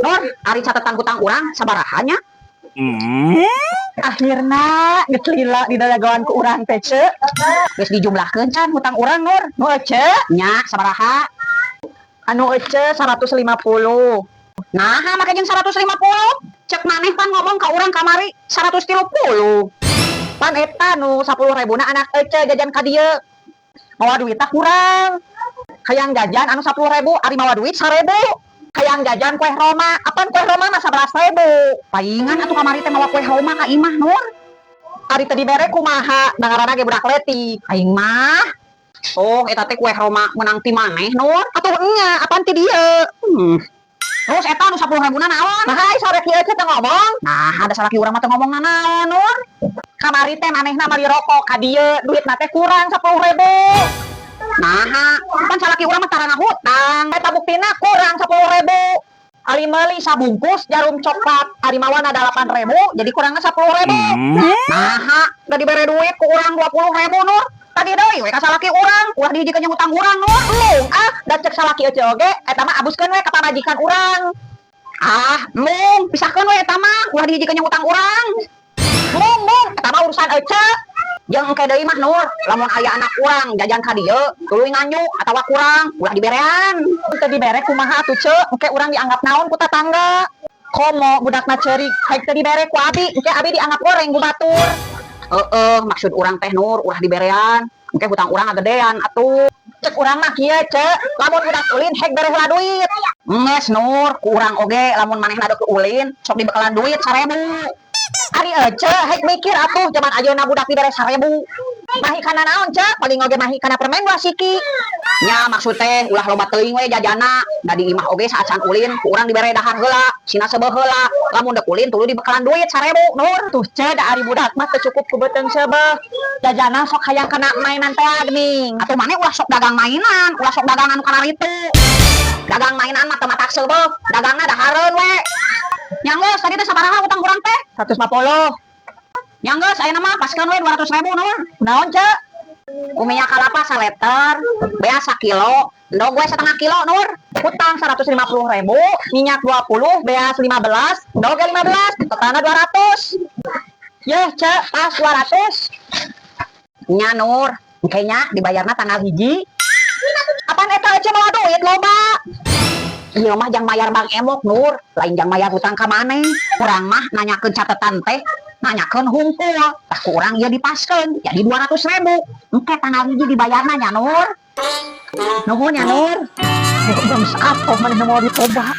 Nur, ari catatan hutang urang sabaraha nya? Akhirna geus lila di dadagoan ku urang teh ce. Geus dijumlahkeun can hutang urang Nur? Nu ce Nya sabaraha? anu ce 150. Nah, make jeung 150. Cek maneh pan ngomong ka urang kamari 130. Pan eta nu 10.000 na anak ce jajan ka dieu. Mawa duit tak kurang. Hayang jajan anu 10.000 ari mawa duit 1.000. Hayang jajan kue Roma, apaan kue Roma mah 11.000. Paingan atuh kamari teh mawa kue Roma ka imah Nur. Ari tadi bere kumaha, dangarana ge budak leutik. Aing mah oh eta teh kue Roma menang ti maneh Nur. Atuh nya, apaan ti dieu? Terus eta nu 10.000 na naon? Nah, hai sore kieu teh ngomong. Nah, ada salaki urang mah teh ngomong naon Nur. Kamari teh manehna meuli rokok ka dieu, duitna teh kurang 10.000. Nah, kan salaki urang mah tarana hutang. Eta buktina kurang 10.000. Ari meuli sabungkus jarum coklat, ari mawana 8.000, jadi kurangnya 10.000. Nah, Da dibere duit ku urang 20.000 Nur. Tadi deui we ka salaki urang, ulah dijikeun jeung utang urang Nur. Da cek salaki ece oge, eta mah abuskeun we ka pamajikan urang. Mung, pisahkeun we eta mah, ulah dijikeun jeung utang urang. Mung, eta mah urusan ece. Jeung engke deui mah Nur, lamun aya anak urang jajan ka dieu, tuluy nganyu atawa kurang, ulah diberean. Teu dibere kumaha atuh ce, engke urang dianggap naon ku tatangga. Komo budakna ceurik, haik teu dibere ku abi, engke abi dianggap goreng ku batur. Maksud urang teh Nur, ulah diberean. Engke hutang urang ngagedean atuh. Cek urang mah kieu ce, lamun budak ulin haik bere heula duit. Nges Nur, ku urang oge lamun manehna deukeut ulin, sok dibekalan duit 1.000. Ari ece haik mikir atuh zaman ayeuna budak dibere 1.000. Mahi kana naon ce, paling oge mahi kana permen gua siki. Nya maksud teh ulah loba teuing we jajana. Da di imah oge saat can ulin, ku urang dibere dahar heula, sina sebeuh heula. Lamun dek ulin tuluy dibekalan duit 1.000 Nur. Tuh ce da ari budak mah teu cukup ku beuteung sebeuh. Jajana sok hayang kana mainan teh geuning. Atuh maneh ulah sok dagang mainan, ulah sok dagang anu kana ritu. Dagang mainan mah teu matak sebeuh, dagangna dahareun we. Nya geus tadi teh sabaraha utang urang teh? 150. Nya geus ayeuna mah paskeun we 200.000 Nur. Naon ce? Minyak kalapa 1 liter, beas 1 kilo, endog gue 1/2 kilo Nur. Hutang 150.000, minyak 20, beas 15, endog 15, totalna 200. Yeh ce, pas 200. Nya Nur, engkenya dibayarna tanggal hiji. Apaan eta aja bawa duit loba? Ieu mah jang mayar Bang Emok Nur, lain jang mayar hutang ka maneh. Urang mah nanyakeun catetan teh, nanyakeun hungkul. Tah ku urang ieu dipaskeun, jadi 200.000. Engke tanggal hiji dibayarna nya Nur. Nuhun ya Nur. Belum saat kok maneh mau ditoba.